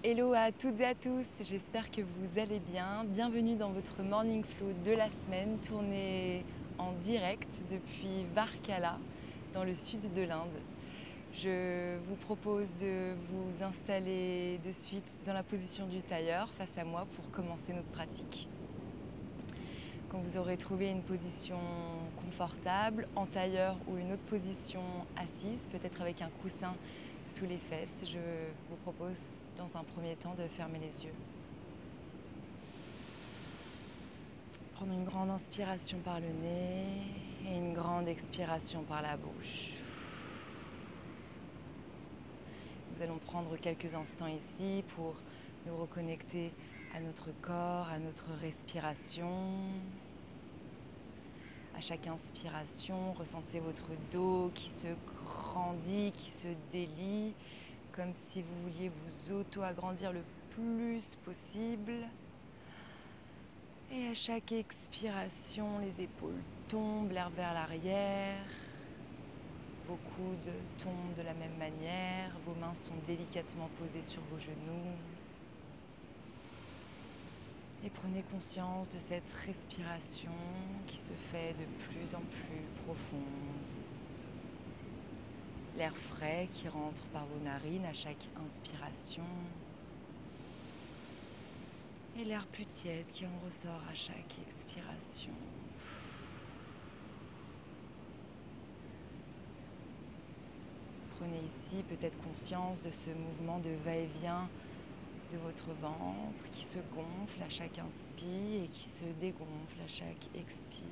Hello à toutes et à tous, j'espère que vous allez bien. Bienvenue dans votre Morning Flow de la semaine, tourné en direct depuis Varkala, dans le sud de l'Inde. Je vous propose de vous installer de suite dans la position du tailleur face à moi pour commencer notre pratique. Quand vous aurez trouvé une position confortable, en tailleur ou une autre position assise, peut-être avec un coussin sous les fesses, je vous propose dans un premier temps de fermer les yeux. Prendre une grande inspiration par le nez et une grande expiration par la bouche. Nous allons prendre quelques instants ici pour nous reconnecter à notre corps, à notre respiration. À chaque inspiration, ressentez votre dos qui se grandit, qui se délie, comme si vous vouliez vous auto-agrandir le plus possible. Et à chaque expiration, les épaules tombent vers l'arrière. Vos coudes tombent de la même manière. Vos mains sont délicatement posées sur vos genoux. Et prenez conscience de cette respiration qui se fait de plus en plus profonde. L'air frais qui rentre par vos narines à chaque inspiration. Et l'air plus tiède qui en ressort à chaque expiration. Prenez ici peut-être conscience de ce mouvement de va-et-vient de votre ventre qui se gonfle à chaque inspire et qui se dégonfle à chaque expire.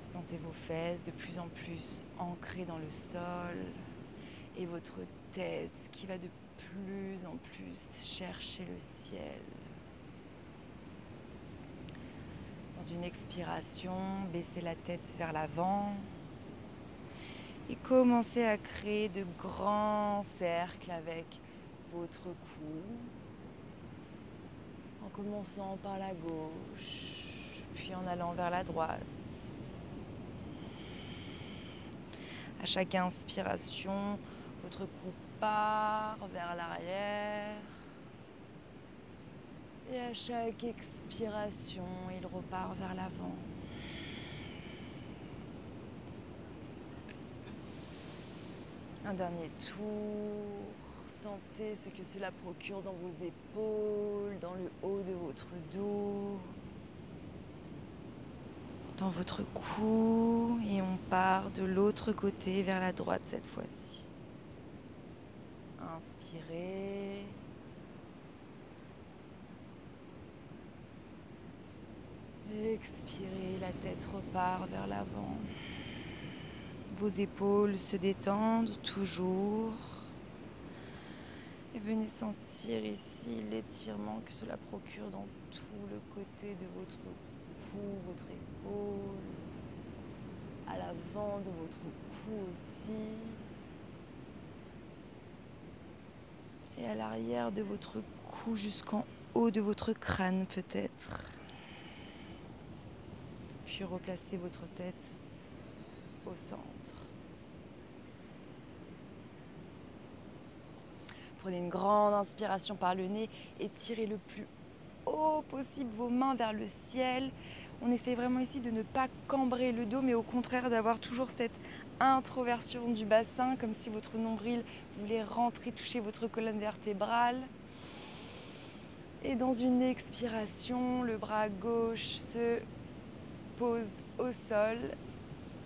Sentez vos fesses de plus en plus ancrées dans le sol et votre tête qui va de plus en plus chercher le ciel. Dans une expiration, baissez la tête vers l'avant et commencez à créer de grands cercles avec votre cou, en commençant par la gauche, puis en allant vers la droite. À chaque inspiration, votre cou part vers l'arrière. Et à chaque expiration, il repart vers l'avant. Un dernier tour. Sentez ce que cela procure dans vos épaules, dans le haut de votre dos, dans votre cou. Et on part de l'autre côté vers la droite cette fois-ci. Inspirez. Expirez, la tête repart vers l'avant. Vos épaules se détendent toujours. Et venez sentir ici l'étirement que cela procure dans tout le côté de votre cou, votre épaule, à l'avant de votre cou aussi, et à l'arrière de votre cou jusqu'en haut de votre crâne peut-être. Puis replacez votre tête au centre. Prenez une grande inspiration par le nez et tirez le plus haut possible vos mains vers le ciel. On essaie vraiment ici de ne pas cambrer le dos, mais au contraire d'avoir toujours cette introversion du bassin, comme si votre nombril voulait rentrer, toucher votre colonne vertébrale. Et dans une expiration, le bras gauche se pose au sol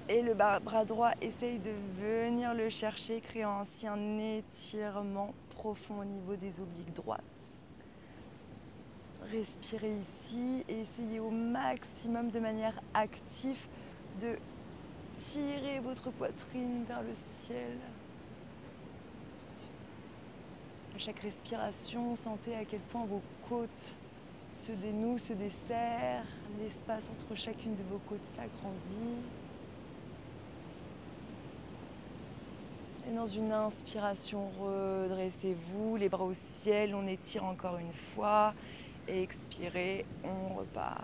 et le bras droit essaye de venir le chercher, créant ainsi un étirement profond au niveau des obliques droites. Respirez ici et essayez au maximum de manière active de tirer votre poitrine vers le ciel. À chaque respiration, sentez à quel point vos côtes se dénouent, se desserrent, l'espace entre chacune de vos côtes s'agrandit. Et dans une inspiration, redressez-vous, les bras au ciel, on étire encore une fois. Et expirez, on repart.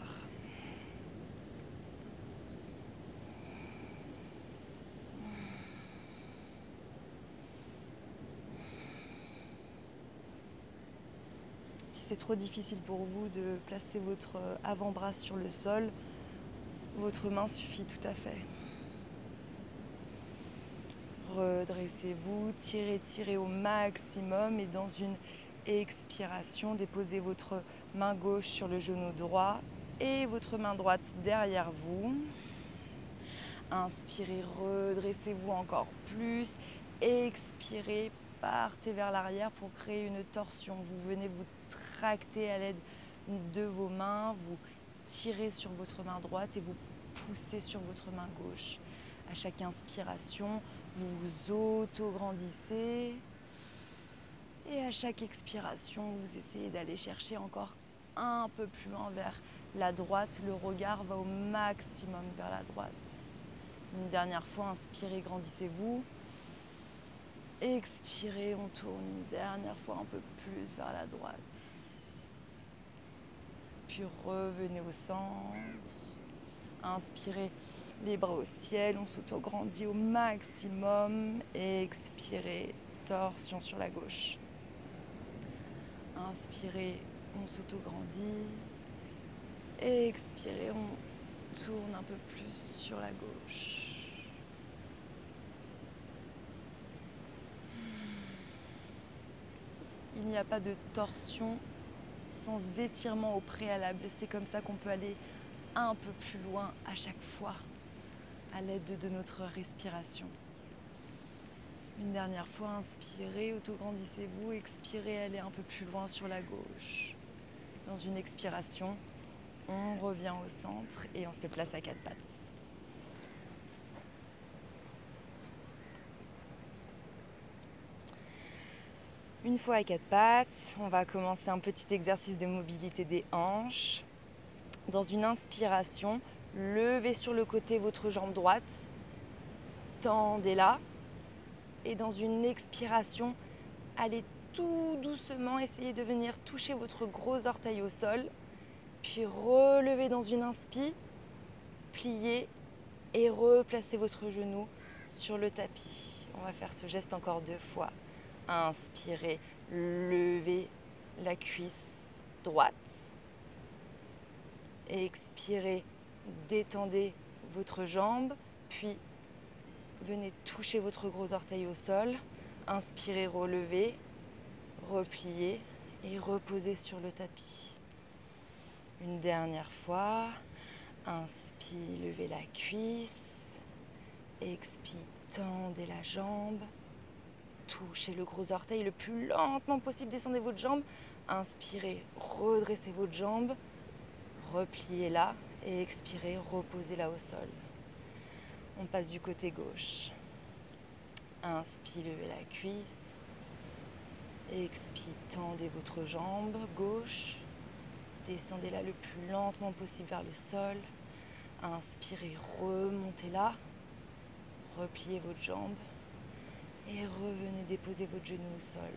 c'est trop difficile pour vous de placer votre avant-bras sur le sol, votre main suffit tout à fait. Redressez-vous, tirez au maximum et dans une expiration, déposez votre main gauche sur le genou droit et votre main droite derrière vous. Inspirez, redressez-vous encore plus. Expirez, partez vers l'arrière pour créer une torsion. Vous venez vous tracter à l'aide de vos mains, vous tirez sur votre main droite et vous poussez sur votre main gauche. À chaque inspiration, vous vous auto-grandissez. Et à chaque expiration, vous essayez d'aller chercher encore un peu plus loin vers la droite. Le regard va au maximum vers la droite. Une dernière fois, inspirez, grandissez-vous. Expirez, on tourne une dernière fois un peu plus vers la droite. Puis revenez au centre. Inspirez, les bras au ciel, on s'auto-grandit au maximum. Expirez, torsion sur la gauche. Inspirez, on s'auto-grandit. Expirez, on tourne un peu plus sur la gauche. Il n'y a pas de torsion sans étirement au préalable. C'est comme ça qu'on peut aller un peu plus loin à chaque fois à l'aide de notre respiration. Une dernière fois, inspirez, auto-grandissez-vous, expirez, allez un peu plus loin sur la gauche. Dans une expiration, on revient au centre et on se place à quatre pattes. Une fois à quatre pattes, on va commencer un petit exercice de mobilité des hanches. Dans une inspiration, levez sur le côté votre jambe droite, tendez-la. Et dans une expiration, allez tout doucement, essayez de venir toucher votre gros orteil au sol. Puis relevez dans une inspi, pliez et replacez votre genou sur le tapis. On va faire ce geste encore 2 fois. Inspirez, levez la cuisse droite. Expirez, détendez votre jambe, puis venez toucher votre gros orteil au sol. Inspirez, relevez, repliez et reposez sur le tapis. Une dernière fois. Inspire, levez la cuisse. Expire, tendez la jambe. Touchez le gros orteil le plus lentement possible. Descendez votre jambe. Inspirez, redressez votre jambe. Repliez-la et expirez, reposez-la au sol. On passe du côté gauche. Inspire, levez la cuisse. Expire, tendez votre jambe gauche. Descendez-la le plus lentement possible vers le sol. Inspirez, remontez-la. Repliez votre jambe. Et revenez déposer votre genou au sol.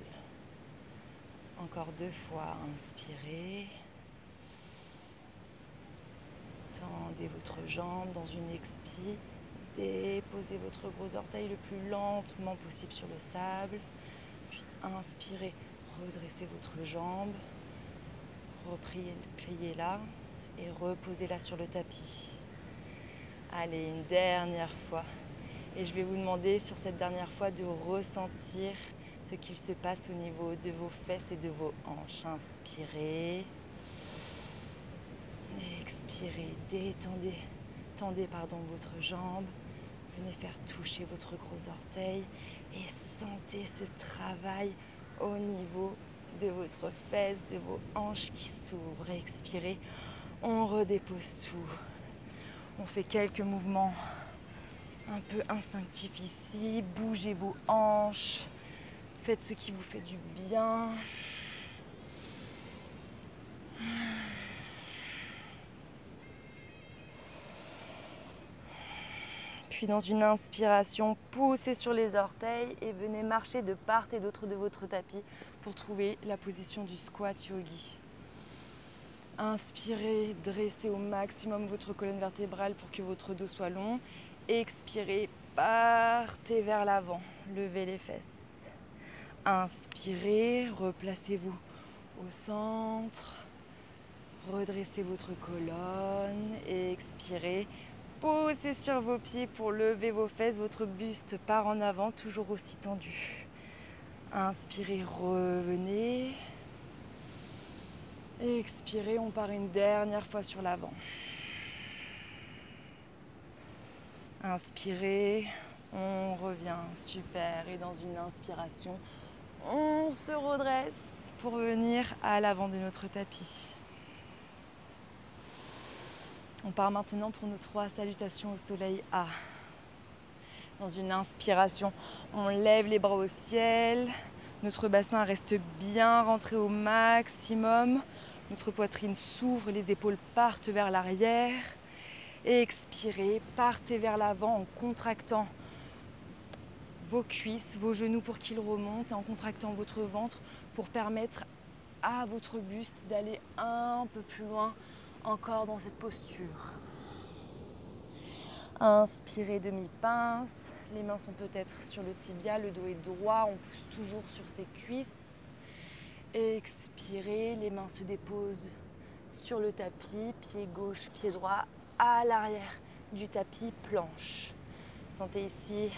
Encore 2 fois. Inspirez. Tendez votre jambe dans une expi. Déposez votre gros orteil le plus lentement possible sur le sable. Puis inspirez, redressez votre jambe. Repliez-la et reposez-la sur le tapis. Allez, une dernière fois. Et je vais vous demander sur cette dernière fois de ressentir ce qu'il se passe au niveau de vos fesses et de vos hanches. Inspirez. Expirez, détendez, tendez votre jambe. Venez faire toucher votre gros orteil et sentez ce travail au niveau de votre fesse, de vos hanches qui s'ouvrent. Expirez, on redépose tout. On fait quelques mouvements un peu instinctifs ici. Bougez vos hanches, faites ce qui vous fait du bien. Puis dans une inspiration, poussez sur les orteils et venez marcher de part et d'autre de votre tapis pour trouver la position du squat yogi. Inspirez, dressez au maximum votre colonne vertébrale pour que votre dos soit long. Expirez, partez vers l'avant, levez les fesses. Inspirez, replacez-vous au centre. Redressez votre colonne et expirez. Posez sur vos pieds pour lever vos fesses. Votre buste part en avant, toujours aussi tendu. Inspirez, revenez. Expirez, on part une dernière fois sur l'avant. Inspirez, on revient, super. Et dans une inspiration, on se redresse pour venir à l'avant de notre tapis. On part maintenant pour nos 3 salutations au soleil A. Dans une inspiration, on lève les bras au ciel. Notre bassin reste bien rentré au maximum. Notre poitrine s'ouvre, les épaules partent vers l'arrière. Expirez, partez vers l'avant en contractant vos cuisses, vos genoux pour qu'ils remontent et en contractant votre ventre pour permettre à votre buste d'aller un peu plus loin encore dans cette posture. Inspirez, demi-pince. Les mains sont peut-être sur le tibia, le dos est droit, on pousse toujours sur ses cuisses. Expirez, les mains se déposent sur le tapis, pied gauche, pied droit, à l'arrière du tapis, planche. Sentez ici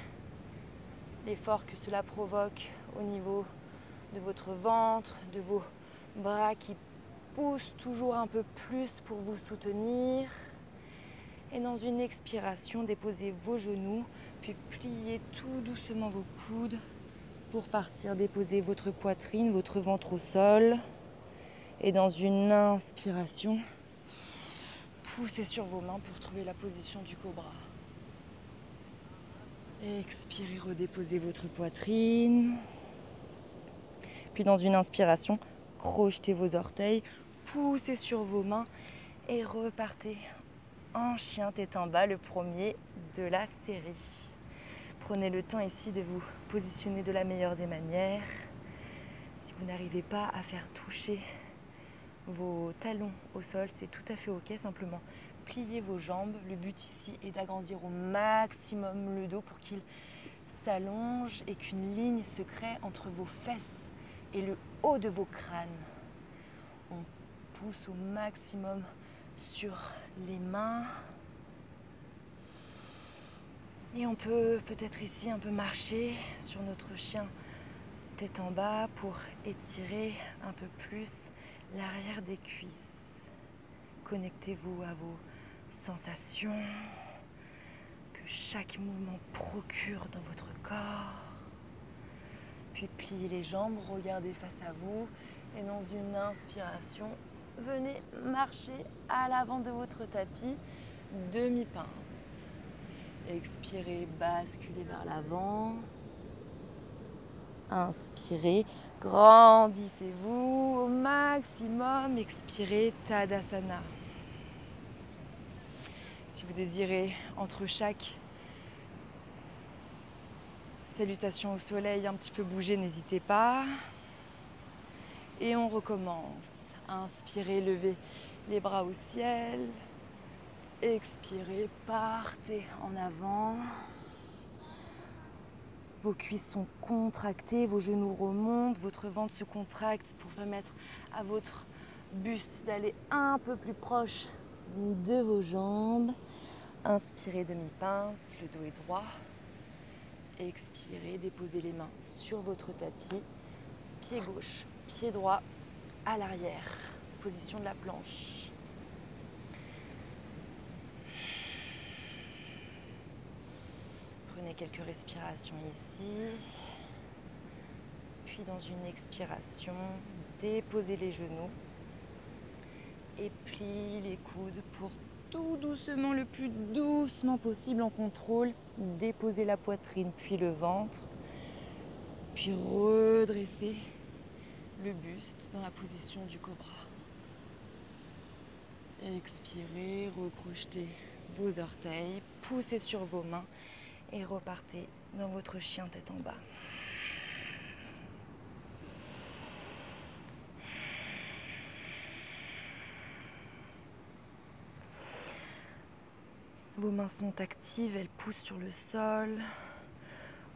l'effort que cela provoque au niveau de votre ventre, de vos bras qui poussent toujours un peu plus pour vous soutenir. Et dans une expiration, déposez vos genoux, puis pliez tout doucement vos coudes pour partir. Déposez votre poitrine, votre ventre au sol. Et dans une inspiration, poussez sur vos mains pour trouver la position du cobra. Expirez, redéposez votre poitrine. Puis dans une inspiration, crochetez vos orteils, poussez sur vos mains et repartez en chien tête en bas, le premier de la série. Prenez le temps ici de vous positionner de la meilleure des manières. Si vous n'arrivez pas à faire toucher vos talons au sol, c'est tout à fait ok. Simplement, pliez vos jambes. Le but ici est d'agrandir au maximum le dos pour qu'il s'allonge et qu'une ligne se crée entre vos fesses et le haut de vos crânes. On pousse au maximum sur les mains. Et on peut peut-être ici un peu marcher sur notre chien tête en bas pour étirer un peu plus l'arrière des cuisses. Connectez-vous à vos sensations que chaque mouvement procure dans votre corps. Puis pliez les jambes, regardez face à vous et dans une inspiration, venez marcher à l'avant de votre tapis, demi-pince. Expirez, basculez vers l'avant. Inspirez, grandissez-vous au maximum. Expirez, Tadasana. Si vous désirez, entre chaque salutation au soleil, un petit peu bouger, n'hésitez pas. Et on recommence. Inspirez, levez les bras au ciel. Expirez, partez en avant. Vos cuisses sont contractées, vos genoux remontent, votre ventre se contracte pour permettre à votre buste d'aller un peu plus proche de vos jambes. Inspirez, demi-pince, le dos est droit. Expirez, déposez les mains sur votre tapis. Pied gauche, pied droit à l'arrière. Position de la planche. Prenez quelques respirations ici. Puis dans une expiration, déposez les genoux et pliez les coudes pour tout doucement, le plus doucement possible en contrôle. Déposez la poitrine puis le ventre. Puis redressez le buste dans la position du cobra. Expirez, recrochetez vos orteils, poussez sur vos mains et repartez dans votre chien tête en bas. Vos mains sont actives, elles poussent sur le sol.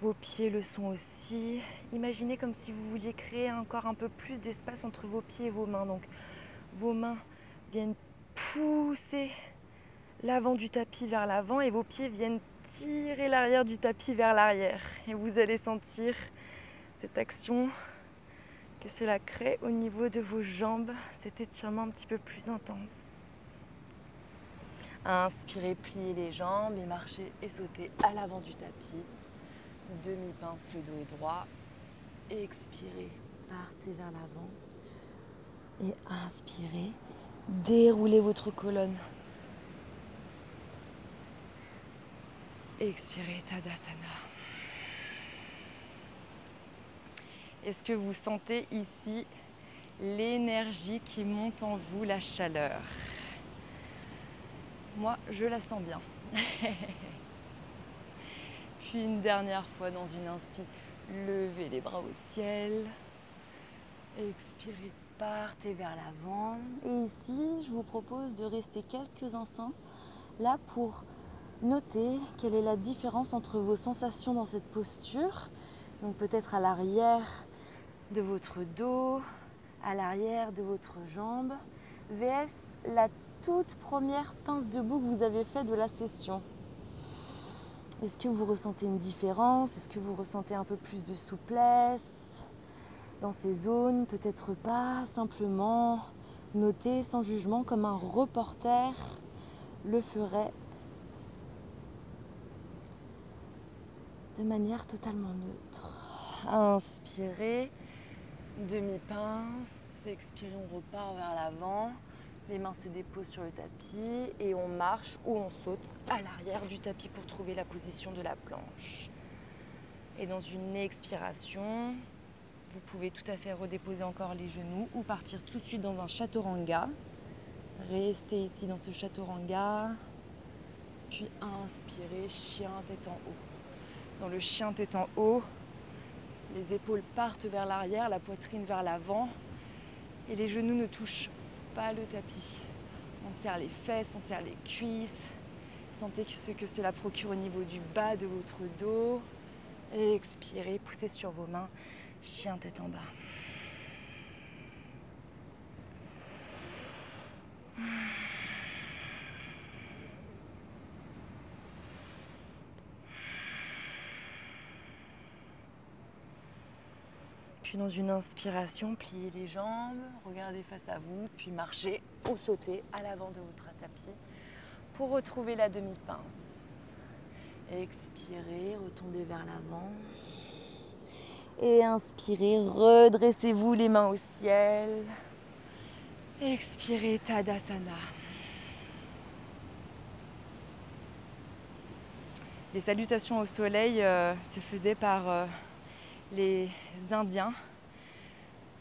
Vos pieds le sont aussi. Imaginez comme si vous vouliez créer encore un peu plus d'espace entre vos pieds et vos mains. Donc vos mains viennent pousser l'avant du tapis vers l'avant et vos pieds viennent tirer l'arrière du tapis vers l'arrière. Et vous allez sentir cette action que cela crée au niveau de vos jambes, cet étirement un petit peu plus intense. Inspirez, pliez les jambes et marchez et sautez à l'avant du tapis. Demi-pince, le dos est droit. Expirez, partez vers l'avant. Et inspirez, déroulez votre colonne. Expirez, Tadasana. Est-ce que vous sentez ici l'énergie qui monte en vous, la chaleur? Moi, je la sens bien. Puis une dernière fois dans une inspire, levez les bras au ciel. Expirez, partez vers l'avant. Et ici, je vous propose de rester quelques instants là pour noter quelle est la différence entre vos sensations dans cette posture. Donc peut-être à l'arrière de votre dos, à l'arrière de votre jambe, vs la toute première pince debout que vous avez fait de la session. Est-ce que vous ressentez une différence? Est-ce que vous ressentez un peu plus de souplesse dans ces zones? Peut-être pas, simplement noter sans jugement comme un reporter le ferait de manière totalement neutre. Inspirez, demi-pince, expirez, on repart vers l'avant. Les mains se déposent sur le tapis et on marche ou on saute à l'arrière du tapis pour trouver la position de la planche. Et dans une expiration, vous pouvez tout à fait redéposer encore les genoux ou partir tout de suite dans un chaturanga. Restez ici dans ce chaturanga. Puis inspirez, chien tête en haut. Dans le chien tête en haut, les épaules partent vers l'arrière, la poitrine vers l'avant et les genoux ne touchent pas le tapis. On serre les fesses, on serre les cuisses. Sentez ce que cela procure au niveau du bas de votre dos. Expirez, poussez sur vos mains, chien tête en bas. Puis dans une inspiration, pliez les jambes, regardez face à vous, puis marchez ou sautez à l'avant de votre tapis pour retrouver la demi-pince. Expirez, retombez vers l'avant. Et inspirez, redressez-vous les mains au ciel. Expirez, Tadasana. Les salutations au soleil se faisaient par les Indiens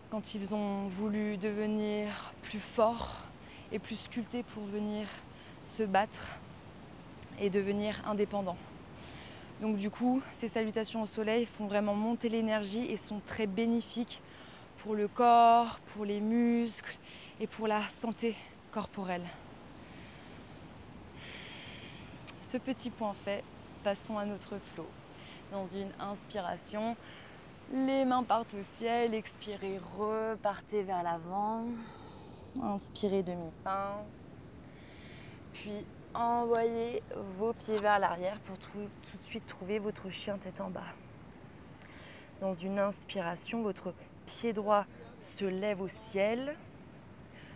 quand ils ont voulu devenir plus forts et plus sculptés pour venir se battre et devenir indépendants. Donc du coup, ces salutations au soleil font vraiment monter l'énergie et sont très bénéfiques pour le corps, pour les muscles et pour la santé corporelle. Ce petit point fait, passons à notre flow. Dans une inspiration, les mains partent au ciel, expirez, repartez vers l'avant. Inspirez, demi-pince. Puis envoyez vos pieds vers l'arrière pour tout de suite trouver votre chien tête en bas. Dans une inspiration, votre pied droit se lève au ciel,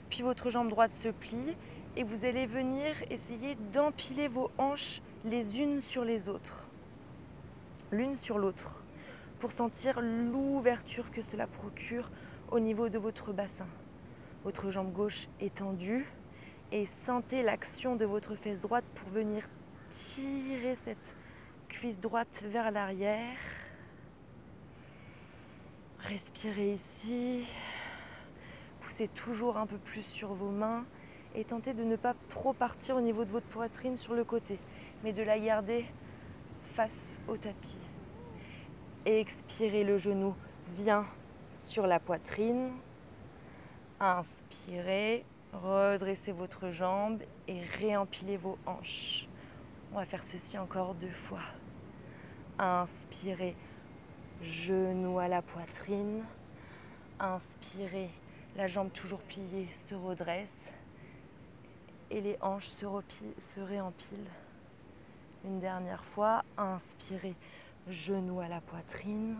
puis votre jambe droite se plie et vous allez venir essayer d'empiler vos hanches les unes sur les autres, l'une sur l'autre, pour sentir l'ouverture que cela procure au niveau de votre bassin. Votre jambe gauche est tendue et sentez l'action de votre fesse droite pour venir tirer cette cuisse droite vers l'arrière. Respirez ici. Poussez toujours un peu plus sur vos mains et tentez de ne pas trop partir au niveau de votre poitrine sur le côté, mais de la garder face au tapis. Expirez, le genou vient sur la poitrine. Inspirez, redressez votre jambe et réempilez vos hanches. On va faire ceci encore 2 fois. Inspirez, genou à la poitrine. Inspirez, la jambe toujours pliée se redresse et les hanches se réempilent. Une dernière fois, inspirez, genou à la poitrine.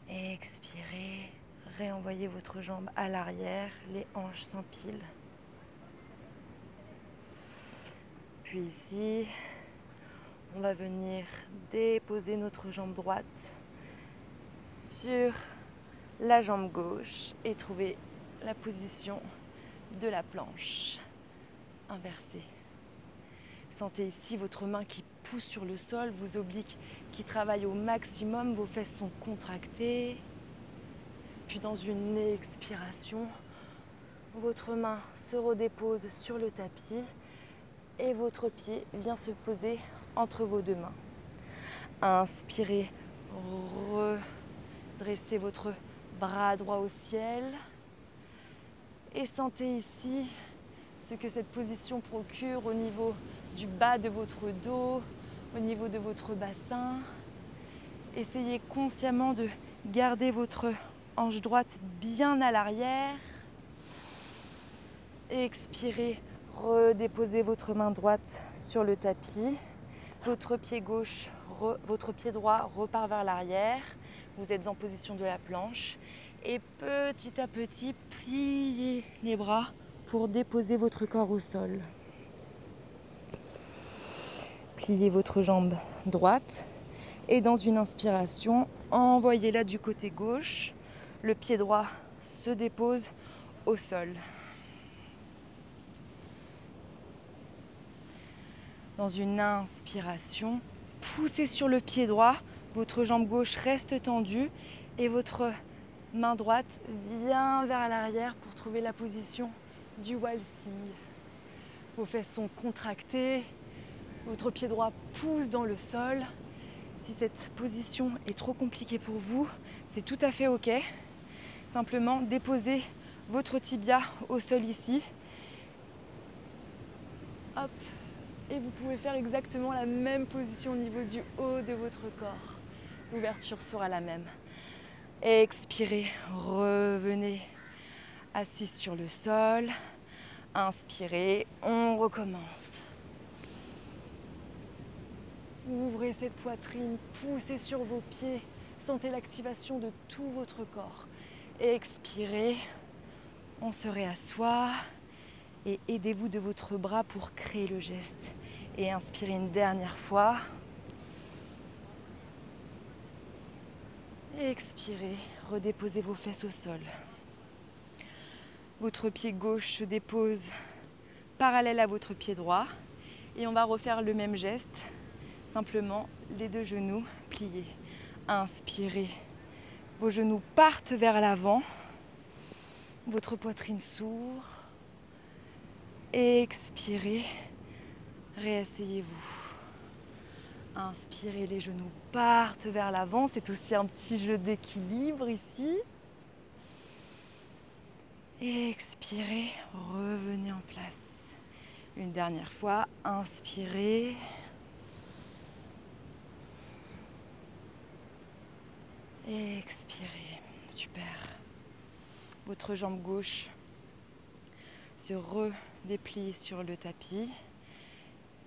Expirez, réenvoyez votre jambe à l'arrière, les hanches s'empilent. Puis ici, on va venir déposer notre jambe droite sur la jambe gauche et trouver la position de la planche inversée. Sentez ici votre main qui pousse sur le sol, vos obliques qui travaillent au maximum, vos fesses sont contractées. Puis dans une expiration, votre main se redépose sur le tapis et votre pied vient se poser entre vos deux mains. Inspirez, redressez votre bras droit au ciel et sentez ici ce que cette position procure au niveau du bas de votre dos, au niveau de votre bassin. Essayez consciemment de garder votre hanche droite bien à l'arrière. Expirez, redéposez votre main droite sur le tapis. Votre pied gauche, votre pied droit repart vers l'arrière. Vous êtes en position de la planche. Et petit à petit, pliez les bras pour déposer votre corps au sol. Pliez votre jambe droite et dans une inspiration, envoyez-la du côté gauche. Le pied droit se dépose au sol. Dans une inspiration, poussez sur le pied droit, votre jambe gauche reste tendue et votre main droite vient vers l'arrière pour trouver la position du waltzing. Vos fesses sont contractées, votre pied droit pousse dans le sol. Si cette position est trop compliquée pour vous, c'est tout à fait ok. Simplement déposez votre tibia au sol ici. Hop. Et vous pouvez faire exactement la même position au niveau du haut de votre corps. L'ouverture sera la même. Expirez, revenez assis sur le sol. Inspirez, on recommence. Ouvrez cette poitrine, poussez sur vos pieds. Sentez l'activation de tout votre corps. Expirez, on se réassoit. Et aidez-vous de votre bras pour créer le geste. Et inspirez une dernière fois. Et expirez, redéposez vos fesses au sol. Votre pied gauche se dépose parallèle à votre pied droit. Et on va refaire le même geste, simplement les deux genoux pliés. Inspirez, vos genoux partent vers l'avant. Votre poitrine s'ouvre. Expirez, réasseyez-vous. Inspirez, les genoux partent vers l'avant. C'est aussi un petit jeu d'équilibre ici. Expirez, revenez en place. Une dernière fois, inspirez. Expirez, super. Votre jambe gauche se redéplie sur le tapis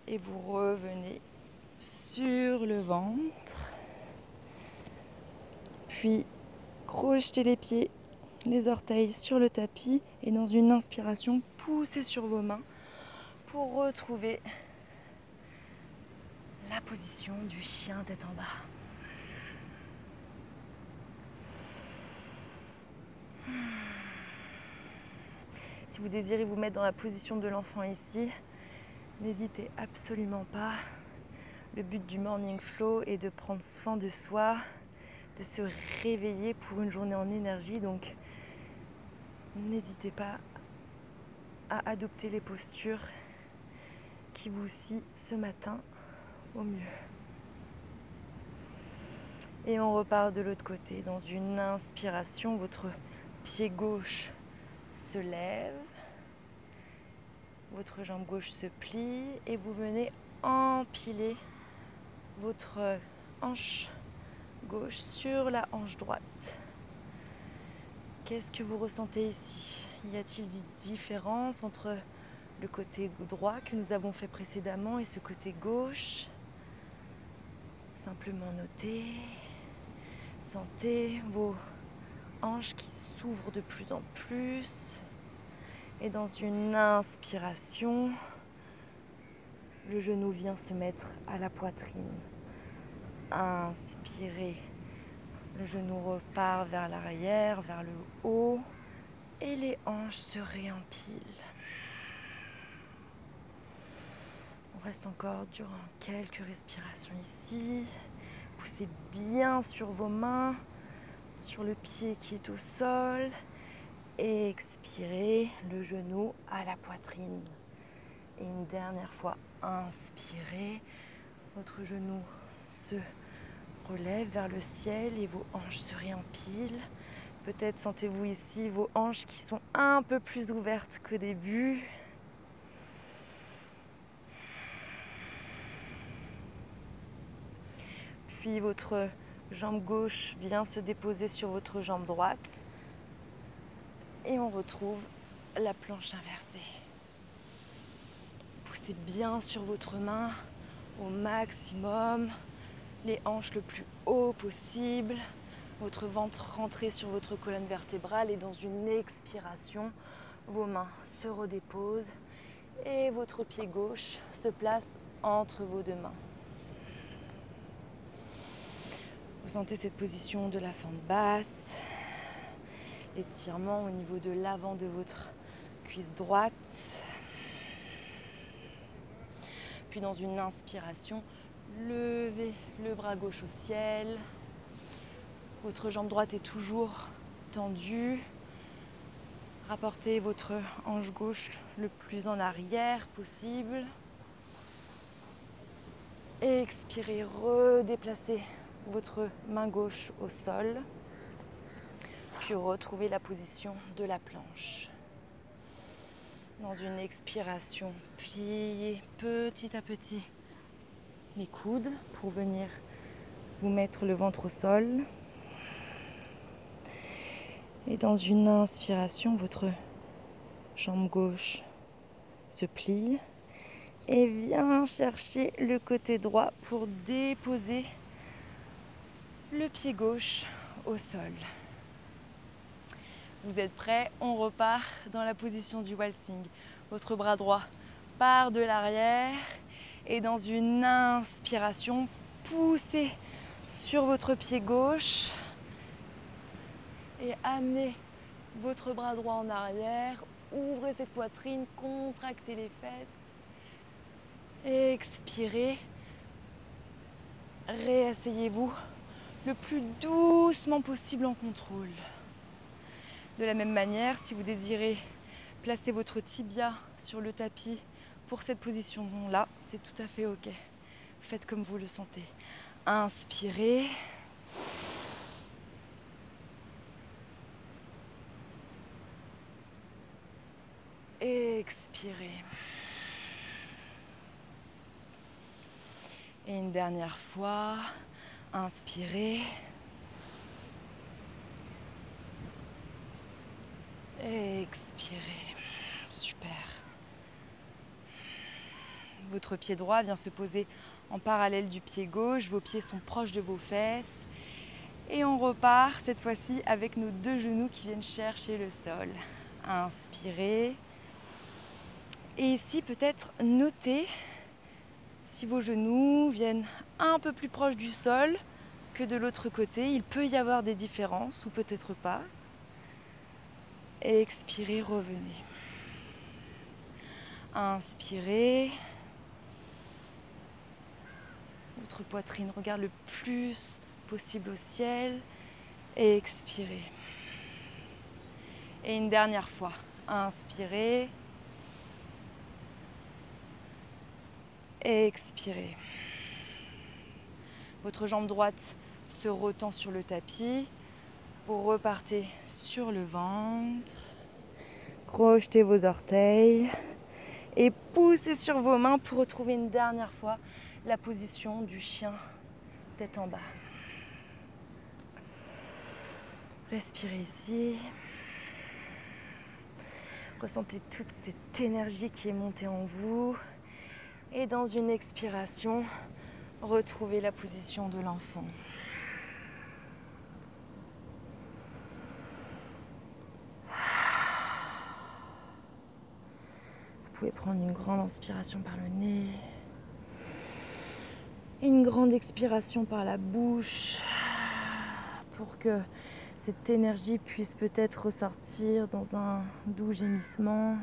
et vous revenez sur le ventre. Puis crochetez les pieds, les orteils sur le tapis et dans une inspiration, poussez sur vos mains pour retrouver la position du chien tête en bas. Si vous désirez vous mettre dans la position de l'enfant ici, n'hésitez absolument pas. Le but du Morning Flow est de prendre soin de soi, de se réveiller pour une journée en énergie. Donc, n'hésitez pas à adopter les postures qui vous scient ce matin au mieux. Et on repart de l'autre côté. Dans une inspiration, votre pied gauche se lève, votre jambe gauche se plie et vous venez empiler votre hanche gauche sur la hanche droite. Qu'est-ce que vous ressentez ici? Y a-t-il des différences entre le côté droit que nous avons fait précédemment et ce côté gauche? Simplement notez, sentez vos hanches qui s'ouvrent de plus en plus. Et dans une inspiration, le genou vient se mettre à la poitrine. Inspirez. Le genou repart vers l'arrière, vers le haut et les hanches se réempilent. On reste encore durant quelques respirations ici. Poussez bien sur vos mains, sur le pied qui est au sol. Et expirez, le genou à la poitrine. Et une dernière fois, inspirez. Votre genou se relève vers le ciel et vos hanches se réempilent. Peut-être sentez-vous ici vos hanches qui sont un peu plus ouvertes qu'au début. Puis votre jambe gauche vient se déposer sur votre jambe droite. Et on retrouve la planche inversée. Poussez bien sur votre main au maximum. Les hanches le plus haut possible, votre ventre rentré sur votre colonne vertébrale et dans une expiration, vos mains se redéposent et votre pied gauche se place entre vos deux mains. Ressentez cette position de la fente basse, l'étirement au niveau de l'avant de votre cuisse droite. Puis dans une inspiration, levez le bras gauche au ciel. Votre jambe droite est toujours tendue. Rapportez votre hanche gauche le plus en arrière possible. Et expirez, redéplacez votre main gauche au sol. Puis retrouvez la position de la planche. Dans une expiration, pliez petit à petit les coudes pour venir vous mettre le ventre au sol. Et dans une inspiration, votre jambe gauche se plie et vient chercher le côté droit pour déposer le pied gauche au sol. Vous êtes prêts? On repart dans la position du waltzing. Votre bras droit part de l'arrière. Et dans une inspiration, poussez sur votre pied gauche et amenez votre bras droit en arrière. Ouvrez cette poitrine, contractez les fesses. Expirez. Réasseyez-vous le plus doucement possible en contrôle. De la même manière, si vous désirez placer votre tibia sur le tapis pour cette position-là, c'est tout à fait ok. Faites comme vous le sentez. Inspirez. Expirez. Et une dernière fois, inspirez. Expirez. Super. Votre pied droit vient se poser en parallèle du pied gauche. Vos pieds sont proches de vos fesses. Et on repart cette fois-ci avec nos deux genoux qui viennent chercher le sol. Inspirez. Et ici, peut-être notez si vos genoux viennent un peu plus proches du sol que de l'autre côté. Il peut y avoir des différences ou peut-être pas. Expirez, revenez. Inspirez. Votre poitrine regarde le plus possible au ciel. Et expirez. Et une dernière fois. Inspirez. Expirez. Votre jambe droite se retend sur le tapis. Vous repartez sur le ventre. Crochetez vos orteils. Et poussez sur vos mains pour retrouver une dernière fois la position du chien tête en bas. Respirez ici. Ressentez toute cette énergie qui est montée en vous. Et dans une expiration, retrouvez la position de l'enfant. Vous pouvez prendre une grande inspiration par le nez. Et une grande expiration par la bouche pour que cette énergie puisse peut-être ressortir dans un doux gémissement.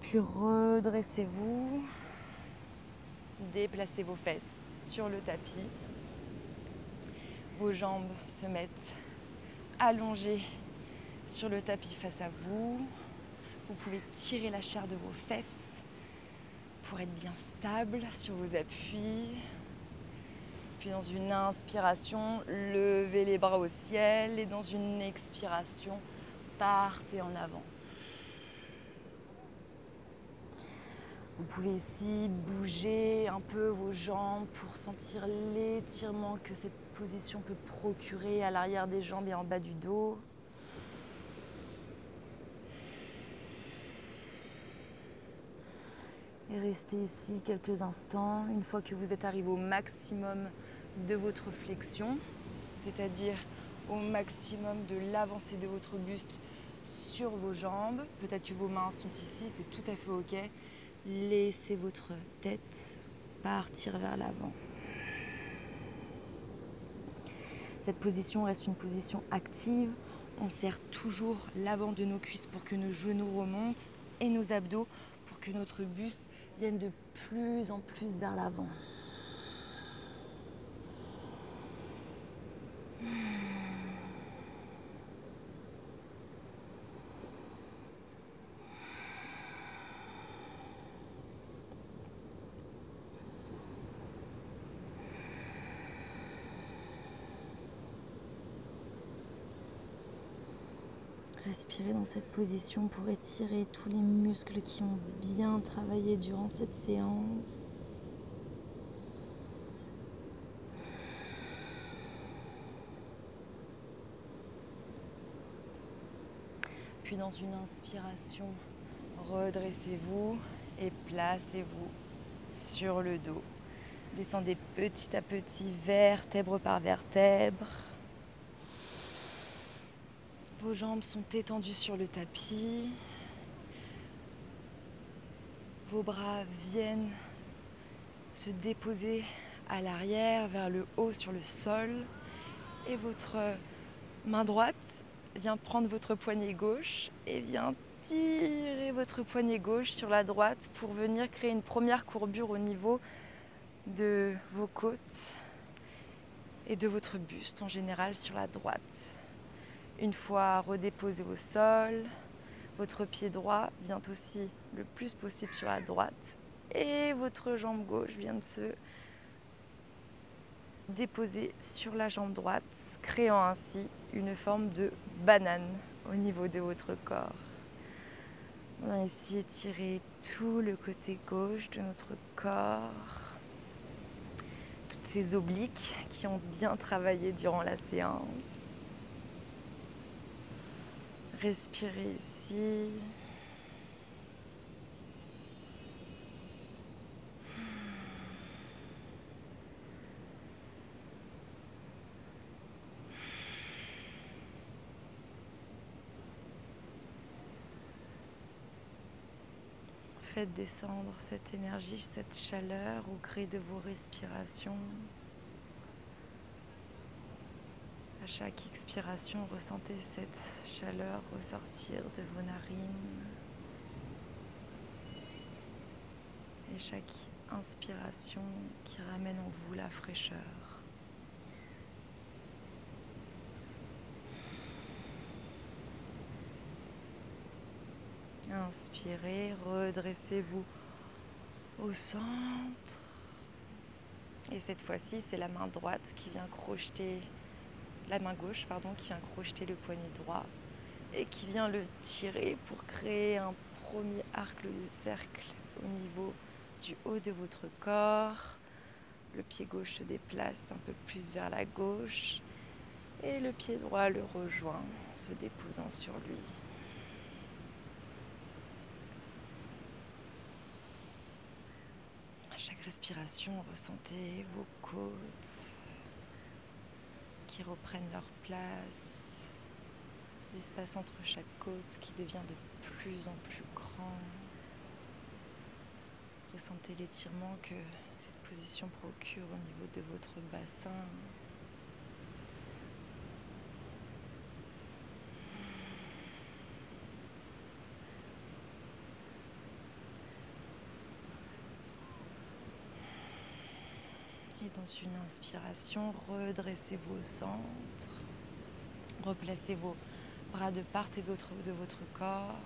Puis redressez-vous, déplacez vos fesses sur le tapis. Vos jambes se mettent allongées sur le tapis face à vous. Vous pouvez tirer la chair de vos fesses pour être bien stable sur vos appuis. Puis dans une inspiration, levez les bras au ciel et dans une expiration, partez en avant. Vous pouvez ici bouger un peu vos jambes pour sentir l'étirement que cette position peut procurer à l'arrière des jambes et en bas du dos. Et restez ici quelques instants, une fois que vous êtes arrivé au maximum de votre flexion, c'est-à-dire au maximum de l'avancée de votre buste sur vos jambes. Peut-être que vos mains sont ici, c'est tout à fait ok. Laissez votre tête partir vers l'avant. Cette position reste une position active. On serre toujours l'avant de nos cuisses pour que nos genoux remontent et nos abdos pour que notre buste vienne de plus en plus vers l'avant. Respirez dans cette position pour étirer tous les muscles qui ont bien travaillé durant cette séance. Puis dans une inspiration, redressez-vous et placez-vous sur le dos. Descendez petit à petit, vertèbre par vertèbre. Vos jambes sont étendues sur le tapis. Vos bras viennent se déposer à l'arrière, vers le haut sur le sol. Et votre main droite vient prendre votre poignet gauche et vient tirer votre poignet gauche sur la droite pour venir créer une première courbure au niveau de vos côtes et de votre buste en général sur la droite. Une fois redéposé au sol, votre pied droit vient aussi le plus possible sur la droite et votre jambe gauche vient de se déposer sur la jambe droite, créant ainsi une forme de banane au niveau de votre corps. On va ici étirer tout le côté gauche de notre corps, toutes ces obliques qui ont bien travaillé durant la séance. Respirez ici. Faites descendre cette énergie, cette chaleur au gré de vos respirations. À chaque expiration, ressentez cette chaleur ressortir de vos narines. Et chaque inspiration qui ramène en vous la fraîcheur. Inspirez, redressez-vous au centre. Et cette fois-ci, c'est la main droite qui vient crocheter, la main gauche, qui vient crocheter le poignet droit et qui vient le tirer pour créer un premier arc de cercle au niveau du haut de votre corps. Le pied gauche se déplace un peu plus vers la gauche et le pied droit le rejoint, se déposant sur lui. À chaque respiration, ressentez vos côtes qui reprennent leur place, l'espace entre chaque côte qui devient de plus en plus grand. Ressentez l'étirement que cette position procure au niveau de votre bassin. Et dans une inspiration, redressez vos centres, replacez vos bras de part et d'autre de votre corps.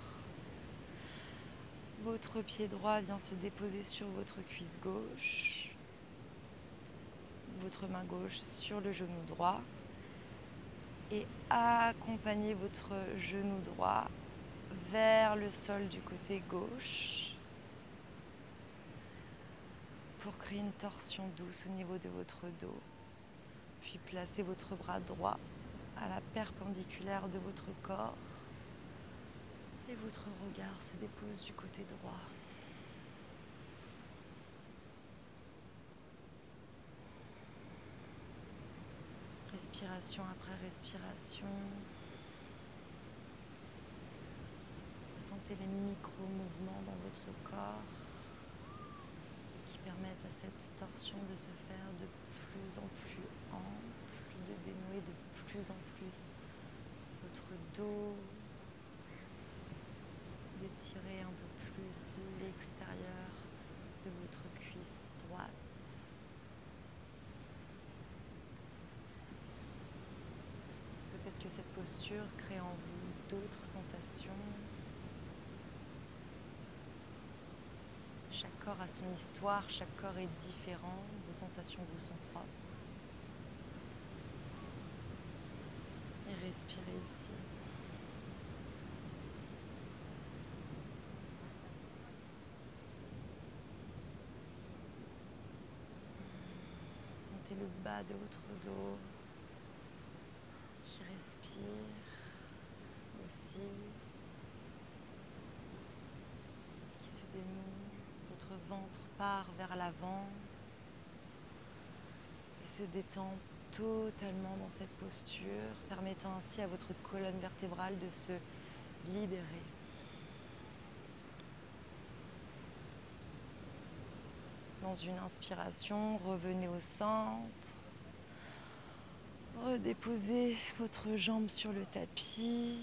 Votre pied droit vient se déposer sur votre cuisse gauche, votre main gauche sur le genou droit et accompagnez votre genou droit vers le sol du côté gauche pour créer une torsion douce au niveau de votre dos. Puis placez votre bras droit à la perpendiculaire de votre corps et votre regard se dépose du côté droit. Respiration après respiration. Ressentez les micro-mouvements dans votre corps qui permettent à cette torsion de se faire de plus en plus ample, de dénouer de plus en plus votre dos, d'étirer un peu plus l'extérieur de votre cuisse droite. Peut-être que cette posture crée en vous d'autres sensations. Chaque corps a son histoire, chaque corps est différent, vos sensations vous sont propres. Et respirez ici. Sentez le bas de votre dos qui respire aussi, qui se dénoue. Votre ventre part vers l'avant et se détend totalement dans cette posture, permettant ainsi à votre colonne vertébrale de se libérer. Dans une inspiration, revenez au centre. Redéposez votre jambe sur le tapis.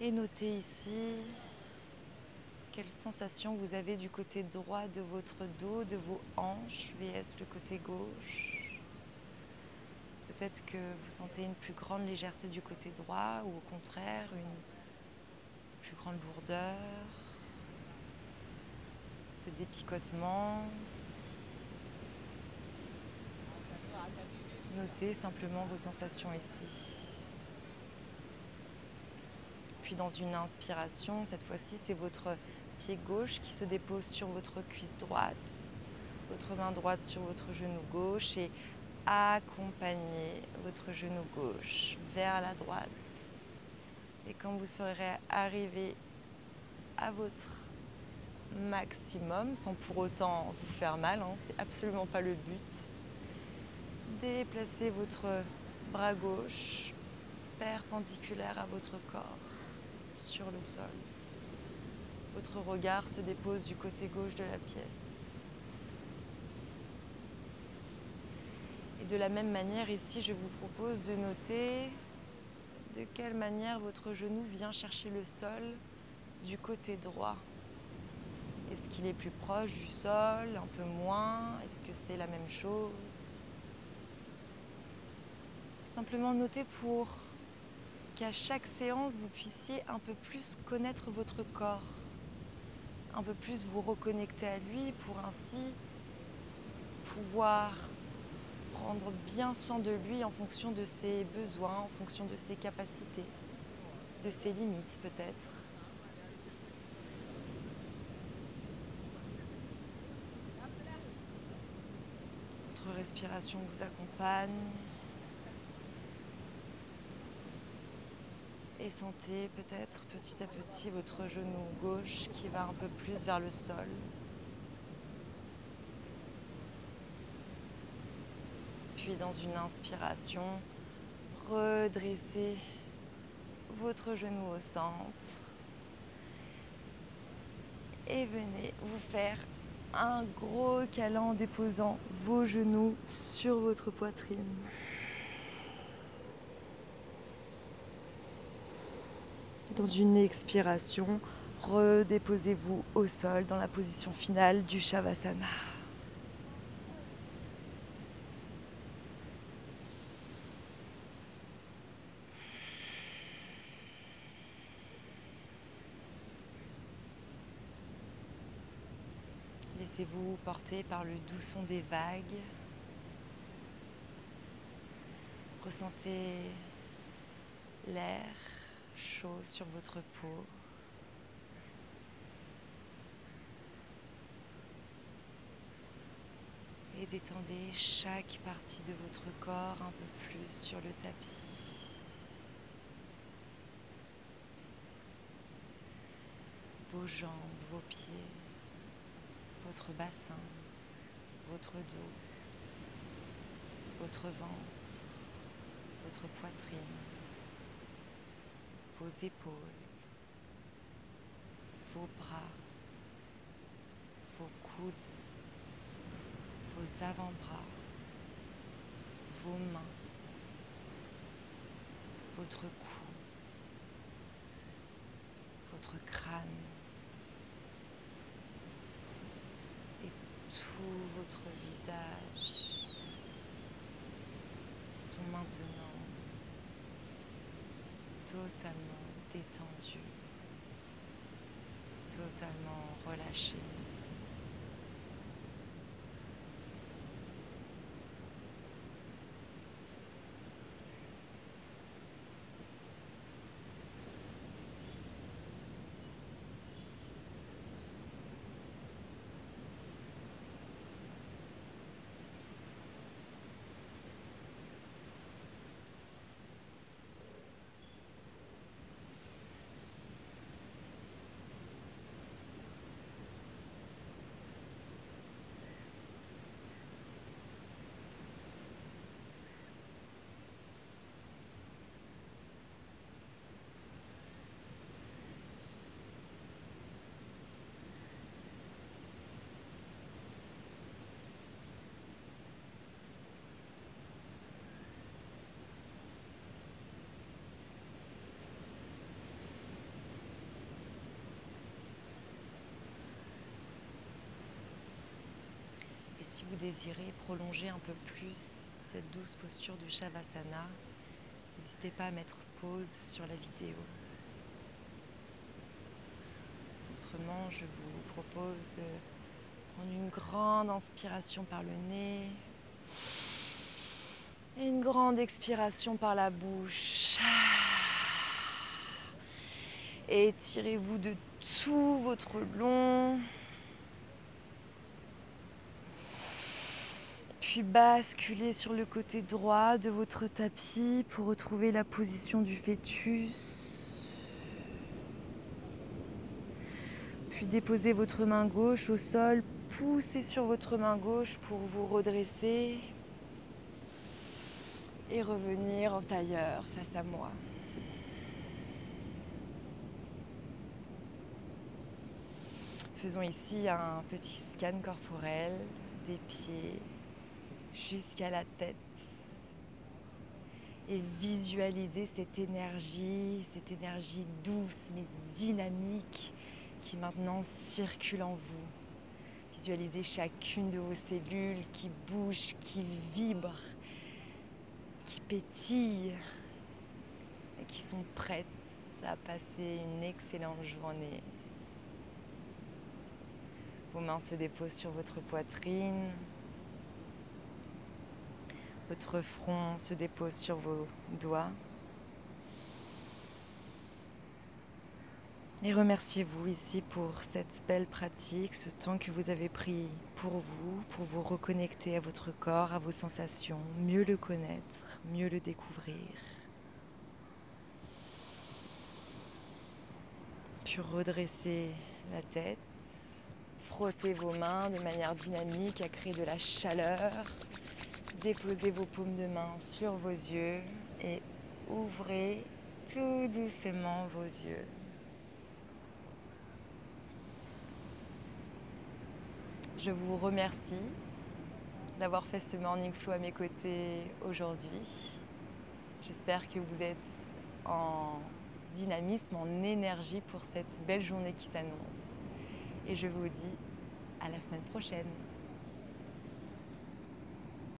Et notez ici quelles sensations vous avez du côté droit de votre dos, de vos hanches, vs le côté gauche. Peut-être que vous sentez une plus grande légèreté du côté droit ou au contraire une plus grande lourdeur. Peut-être des picotements. Notez simplement vos sensations ici. Puis dans une inspiration, cette fois-ci, c'est votre pied gauche qui se dépose sur votre cuisse droite, votre main droite sur votre genou gauche et accompagnez votre genou gauche vers la droite. Et quand vous serez arrivé à votre maximum, sans pour autant vous faire mal, hein, c'est absolument pas le but, déplacez votre bras gauche perpendiculaire à votre corps sur le sol. Votre regard se dépose du côté gauche de la pièce. Et de la même manière, ici, je vous propose de noter de quelle manière votre genou vient chercher le sol du côté droit. Est-ce qu'il est plus proche du sol, un peu moins? Est-ce que c'est la même chose? Simplement noter pour qu'à chaque séance, vous puissiez un peu plus connaître votre corps, un peu plus vous reconnecter à lui pour ainsi pouvoir prendre bien soin de lui en fonction de ses besoins, en fonction de ses capacités, de ses limites peut-être. votre respiration vous accompagne. Et sentez peut-être petit à petit votre genou gauche qui va un peu plus vers le sol. Puis dans une inspiration, redressez votre genou au centre et venez vous faire un gros câlin en déposant vos genoux sur votre poitrine. Dans une expiration, redéposez-vous au sol dans la position finale du Shavasana. Laissez-vous porter par le doux son des vagues. Ressentez l'air chaud sur votre peau. Et détendez chaque partie de votre corps un peu plus sur le tapis. Vos jambes, vos pieds, votre bassin, votre dos, votre ventre, votre poitrine, vos épaules, vos bras, vos coudes, vos avant-bras, vos mains, votre cou, votre crâne et tout votre visage sont maintenant totalement détendus, totalement relâchés. Si vous désirez prolonger un peu plus cette douce posture du Shavasana, n'hésitez pas à mettre pause sur la vidéo. Autrement, je vous propose de prendre une grande inspiration par le nez et une grande expiration par la bouche. Et étirez-vous de tout votre long. Puis basculez sur le côté droit de votre tapis pour retrouver la position du fœtus. Puis déposez votre main gauche au sol, poussez sur votre main gauche pour vous redresser et revenir en tailleur face à moi. Faisons ici un petit scan corporel des pieds jusqu'à la tête et visualisez cette énergie douce mais dynamique qui maintenant circule en vous. Visualisez chacune de vos cellules qui bougent, qui vibrent, qui pétillent et qui sont prêtes à passer une excellente journée. Vos mains se déposent sur votre poitrine. Votre front se dépose sur vos doigts. Et remerciez-vous ici pour cette belle pratique, ce temps que vous avez pris pour vous reconnecter à votre corps, à vos sensations, mieux le connaître, mieux le découvrir. Puis redresser la tête, frottez vos mains de manière dynamique à créer de la chaleur. Déposez vos paumes de main sur vos yeux et ouvrez tout doucement vos yeux. Je vous remercie d'avoir fait ce Morning Flow à mes côtés aujourd'hui. J'espère que vous êtes en dynamisme, en énergie pour cette belle journée qui s'annonce. Et je vous dis à la semaine prochaine.